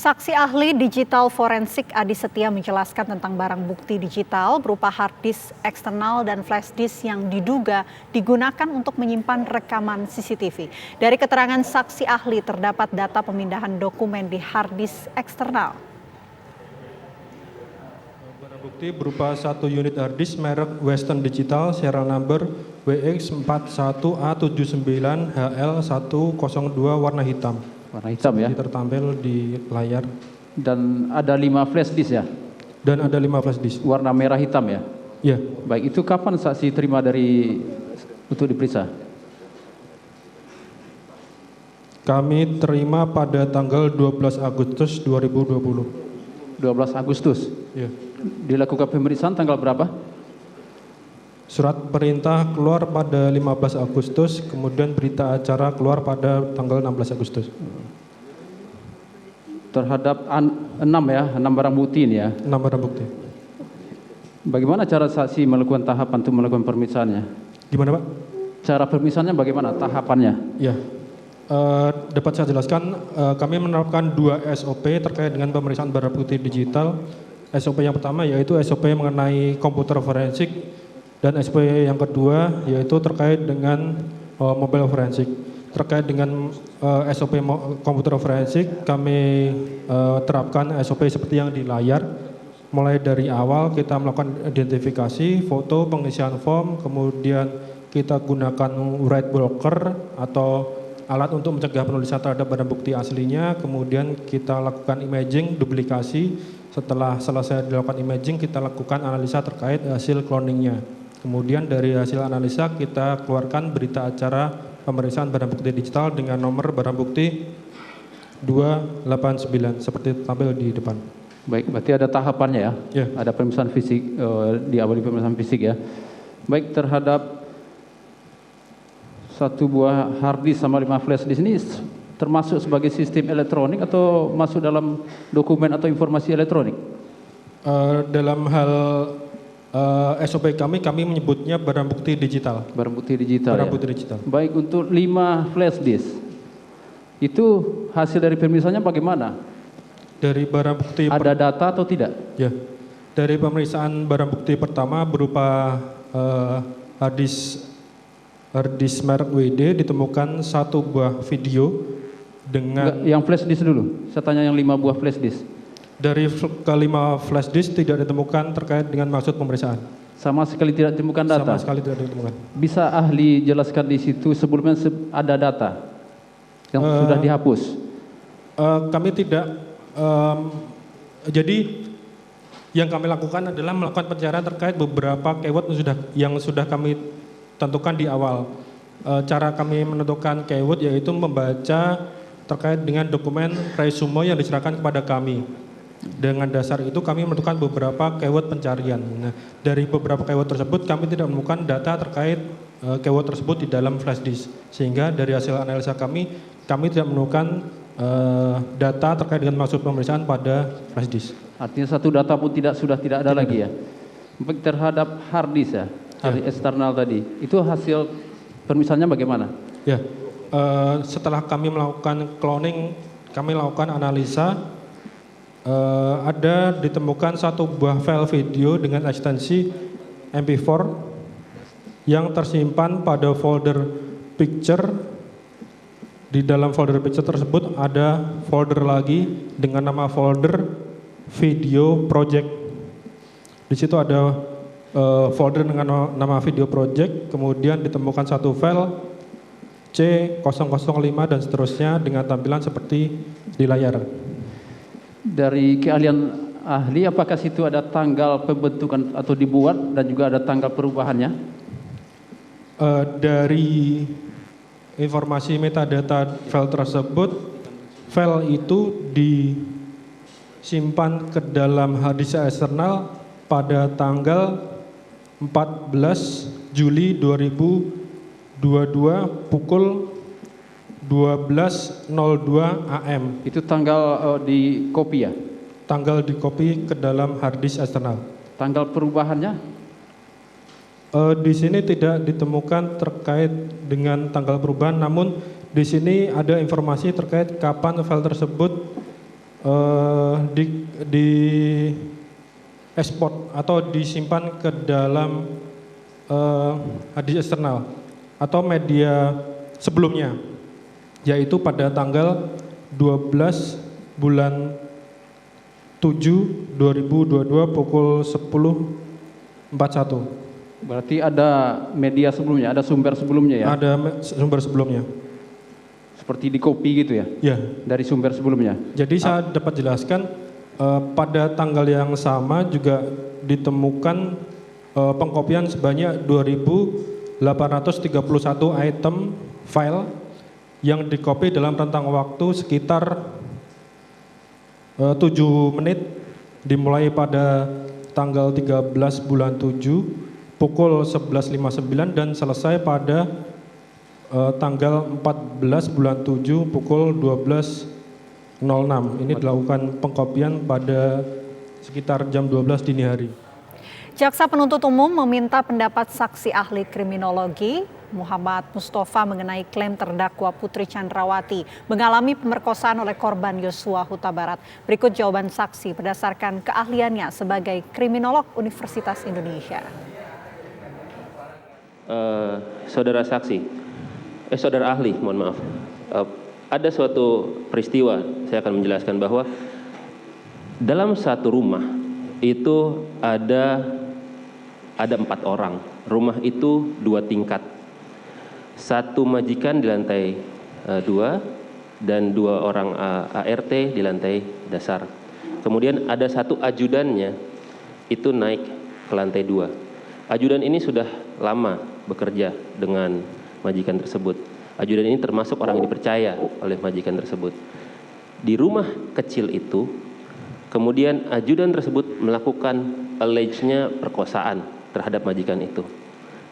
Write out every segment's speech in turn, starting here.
Saksi ahli digital forensik Adi Setia menjelaskan tentang barang bukti digital berupa hard disk eksternal dan flash disk yang diduga digunakan untuk menyimpan rekaman CCTV. Dari keterangan saksi ahli terdapat data pemindahan dokumen di hard disk eksternal. Barang bukti berupa satu unit hard disk merek Western Digital serial number WX41A79HL102 warna hitam. Warna hitam ya. Tertampil di layar. Dan ada 5 flash disk ya? Dan ada 5 flash disk. Warna merah hitam ya? Ya. Baik, itu kapan saksi terima untuk diperiksa? Kami terima pada tanggal 12 Agustus 2020. 12 Agustus? Ya. Dilakukan pemeriksaan tanggal berapa? Surat perintah keluar pada 15 Agustus, kemudian berita acara keluar pada tanggal 16 Agustus. Terhadap 6 barang bukti ini ya? 6 barang bukti. Bagaimana cara saksi melakukan tahapan untuk melakukan pemeriksaannya? Gimana Pak? Cara pemeriksaannya bagaimana? Tahapannya? Ya, dapat saya jelaskan, kami menerapkan 2 SOP terkait dengan pemeriksaan barang bukti digital. SOP yang pertama yaitu SOP mengenai komputer forensik, dan SOP yang kedua yaitu terkait dengan mobile forensik. Terkait dengan SOP komputer forensik, kami terapkan SOP seperti yang di layar. Mulai dari awal kita melakukan identifikasi, foto, pengisian form, kemudian kita gunakan write blocker atau alat untuk mencegah penulisan terhadap barang bukti aslinya. Kemudian kita lakukan imaging, duplikasi. Setelah selesai dilakukan imaging, kita lakukan analisa terkait hasil cloningnya. Kemudian dari hasil analisa kita keluarkan berita acara pemeriksaan barang bukti digital dengan nomor barang bukti 289 seperti tampil di depan. Baik, berarti ada tahapannya ya? Ya. Ada pemeriksaan fisik, diawali pemeriksaan fisik ya. Baik, terhadap satu buah hard disk sama 5 flash disk ini termasuk sebagai sistem elektronik atau masuk dalam dokumen atau informasi elektronik? Dalam hal SOP kami menyebutnya barang bukti digital. Barang bukti digital. Barang ya? bukti digital. Baik, untuk 5 flash disk, itu hasil dari pemeriksaannya bagaimana? Dari barang bukti ada data atau tidak? Ya, dari pemeriksaan barang bukti pertama berupa hard disk merek WD ditemukan 1 buah video dengan. Enggak, yang flash disk dulu. Saya tanya yang 5 buah flash disk. Dari kelima flash disk tidak ditemukan terkait dengan maksud pemeriksaan. Sama sekali tidak ditemukan data? Sama sekali tidak ditemukan. Bisa ahli jelaskan di situ sebelumnya ada data yang sudah dihapus? Kami tidak, jadi yang kami lakukan adalah melakukan pencarian terkait beberapa keyword yang sudah kami tentukan di awal. Cara kami menentukan keyword yaitu membaca terkait dengan dokumen resume yang diserahkan kepada kami. Dengan dasar itu kami menentukan beberapa keyword pencarian. Nah, dari beberapa keyword tersebut kami tidak menemukan data terkait keyword tersebut di dalam flash disk. Sehingga dari hasil analisa kami tidak menemukan data terkait dengan maksud pemeriksaan pada flash disk. Artinya satu data pun sudah tidak ada lagi ya. Terhadap hard disk ya, hard eksternal tadi, itu hasil pemeriksaannya bagaimana? Ya, setelah kami melakukan cloning, kami lakukan analisa. Ada ditemukan 1 buah file video dengan ekstensi MP4 yang tersimpan pada folder picture. Di dalam folder picture tersebut ada folder lagi dengan nama folder video project. Di situ ada folder dengan nama video project, kemudian ditemukan 1 file C005 dan seterusnya dengan tampilan seperti di layar. Dari keahlian ahli, apakah situ ada tanggal pembentukan atau dibuat dan juga ada tanggal perubahannya? Dari informasi metadata file tersebut, file itu disimpan ke dalam hard disk eksternal pada tanggal 14 Juli 2022 pukul 12.02 AM. Itu tanggal di copy ya? Tanggal di copy ke dalam hard disk eksternal. Tanggal perubahannya? Di sini tidak ditemukan terkait dengan tanggal perubahan, namun di sini ada informasi terkait kapan file tersebut di ekspor atau disimpan ke dalam hard disk eksternal atau media sebelumnya, yaitu pada tanggal 12 bulan 7 2022 pukul 10.41. Berarti ada media sebelumnya, ada sumber sebelumnya ya? Ada sumber sebelumnya. Seperti di copy gitu ya? Ya. Dari sumber sebelumnya? Jadi saya dapat jelaskan pada tanggal yang sama juga ditemukan pengkopian sebanyak 2.831 item file yang dikopi dalam rentang waktu sekitar 7 menit dimulai pada tanggal 13 bulan 7 pukul 11.59 dan selesai pada tanggal 14 bulan 7 pukul 12.06. Ini dilakukan pengkopian pada sekitar jam 12 dini hari. Jaksa penuntut umum meminta pendapat saksi ahli kriminologi Muhammad Mustafa mengenai klaim terdakwa Putri Chandrawati mengalami pemerkosaan oleh korban Yosua Huta Barat. Berikut jawaban saksi berdasarkan keahliannya sebagai kriminolog Universitas Indonesia. Saudara ahli, mohon maaf. Ada suatu peristiwa, saya akan menjelaskan bahwa dalam satu rumah itu ada 4 orang. Rumah itu 2 tingkat. Satu majikan di lantai 2 dan 2 orang ART di lantai dasar. Kemudian ada satu ajudannya itu naik ke lantai 2. Ajudan ini sudah lama bekerja dengan majikan tersebut. Ajudan ini termasuk orang yang dipercaya oleh majikan tersebut. Di rumah kecil itu, kemudian ajudan tersebut melakukan alleged-nya perkosaan terhadap majikan itu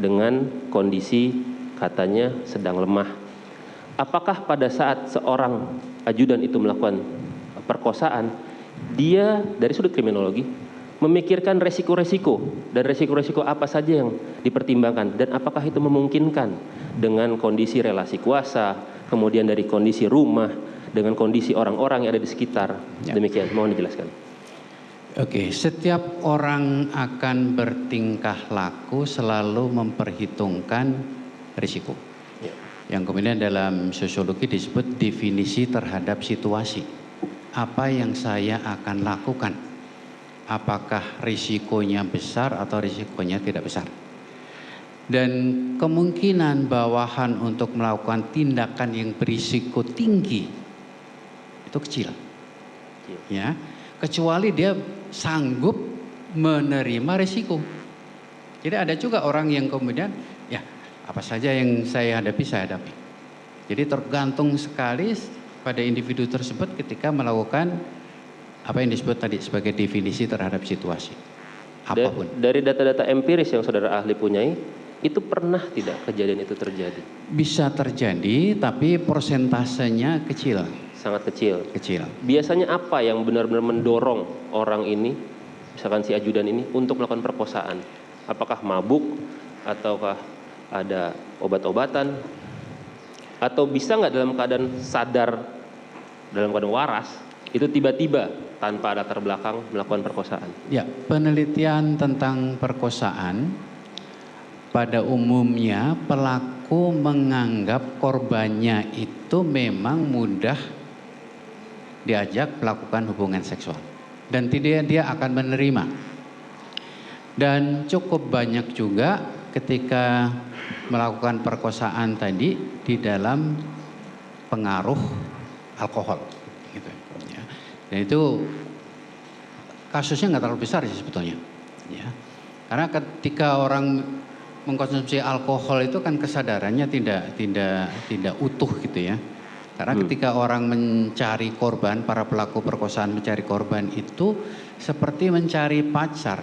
dengan kondisi katanya sedang lemah. Apakah pada saat seorang ajudan itu melakukan perkosaan, dia dari sudut kriminologi memikirkan resiko-resiko dan resiko-resiko apa saja yang dipertimbangkan dan apakah itu memungkinkan dengan kondisi relasi kuasa, kemudian dari kondisi rumah, dengan kondisi orang-orang yang ada di sekitar. Demikian, mohon dijelaskan. Oke, setiap orang akan bertingkah laku selalu memperhitungkan risiko. Yang kemudian dalam sosiologi disebut definisi terhadap situasi. Apa yang saya akan lakukan? Apakah risikonya besar atau risikonya tidak besar? Dan kemungkinan bawahan untuk melakukan tindakan yang berisiko tinggi itu kecil. Ya, kecuali dia sanggup menerima risiko. Jadi ada juga orang yang kemudian ya apa saja yang saya hadapi. Jadi tergantung sekali pada individu tersebut ketika melakukan apa yang disebut tadi sebagai definisi terhadap situasi. Apapun. Dari data-data empiris yang saudara ahli punyai, itu pernah tidak kejadian itu terjadi? Bisa terjadi, tapi persentasenya kecil. Sangat kecil. Kecil. Biasanya apa yang benar-benar mendorong orang ini, misalkan si ajudan ini, untuk melakukan perkosaan? Apakah mabuk, ataukah ada obat-obatan, atau bisa nggak dalam keadaan sadar, dalam keadaan waras, itu tiba-tiba tanpa latar belakang melakukan perkosaan? Ya, penelitian tentang perkosaan pada umumnya pelaku menganggap korbannya itu memang mudah diajak melakukan hubungan seksual dan tidak dia akan menerima. Dan cukup banyak juga ketika melakukan perkosaan tadi di dalam pengaruh alkohol gitu ya. Dan itu kasusnya nggak terlalu besar sih sebetulnya ya. Karena ketika orang mengkonsumsi alkohol itu kan kesadarannya tidak utuh gitu ya. Karena ketika orang mencari korban, para pelaku perkosaan mencari korban itu seperti mencari pacar,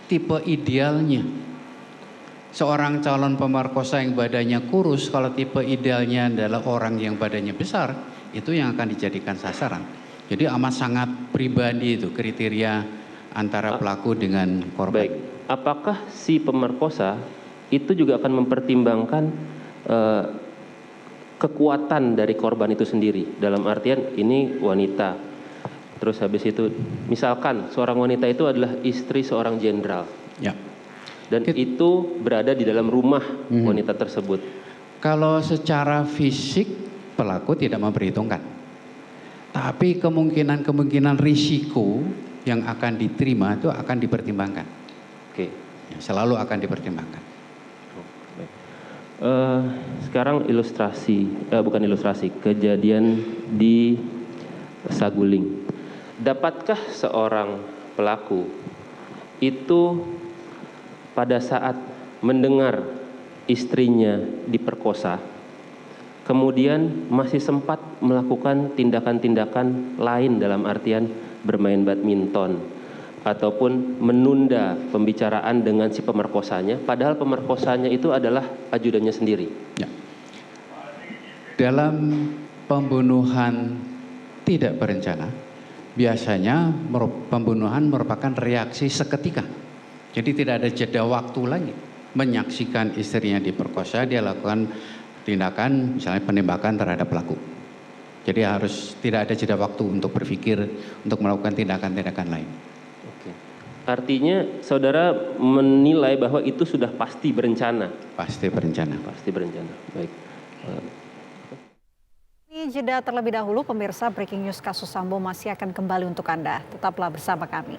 tipe idealnya. Seorang calon pemerkosa yang badannya kurus, kalau tipe idealnya adalah orang yang badannya besar, itu yang akan dijadikan sasaran. Jadi amat sangat pribadi itu kriteria antara pelaku dengan korban. Baik, apakah si pemerkosa itu juga akan mempertimbangkan kekuatan dari korban itu sendiri? Dalam artian ini wanita, Terus habis itu, misalkan seorang wanita itu adalah istri seorang jenderal, Ya. dan itu berada di dalam rumah wanita tersebut. Kalau secara fisik pelaku tidak memperhitungkan, tapi kemungkinan risiko yang akan diterima itu akan dipertimbangkan. Oke. Ya, selalu akan dipertimbangkan. Sekarang bukan ilustrasi, kejadian di Saguling. Dapatkah seorang pelaku itu pada saat mendengar istrinya diperkosa, kemudian masih sempat melakukan tindakan-tindakan lain dalam artian bermain badminton ataupun menunda pembicaraan dengan si pemerkosanya, padahal pemerkosanya itu adalah ajudannya sendiri? Ya. Dalam pembunuhan tidak berencana, biasanya pembunuhan merupakan reaksi seketika. Jadi tidak ada jeda waktu lagi. Menyaksikan istrinya diperkosa, dia lakukan tindakan misalnya penembakan terhadap pelaku. Jadi harus tidak ada jeda waktu untuk berpikir, untuk melakukan tindakan-tindakan lain. Oke. Artinya saudara menilai bahwa itu sudah pasti berencana? Pasti berencana. Pasti berencana, baik. Ini jeda terlebih dahulu, pemirsa. Breaking News kasus Sambo masih akan kembali untuk Anda. Tetaplah bersama kami.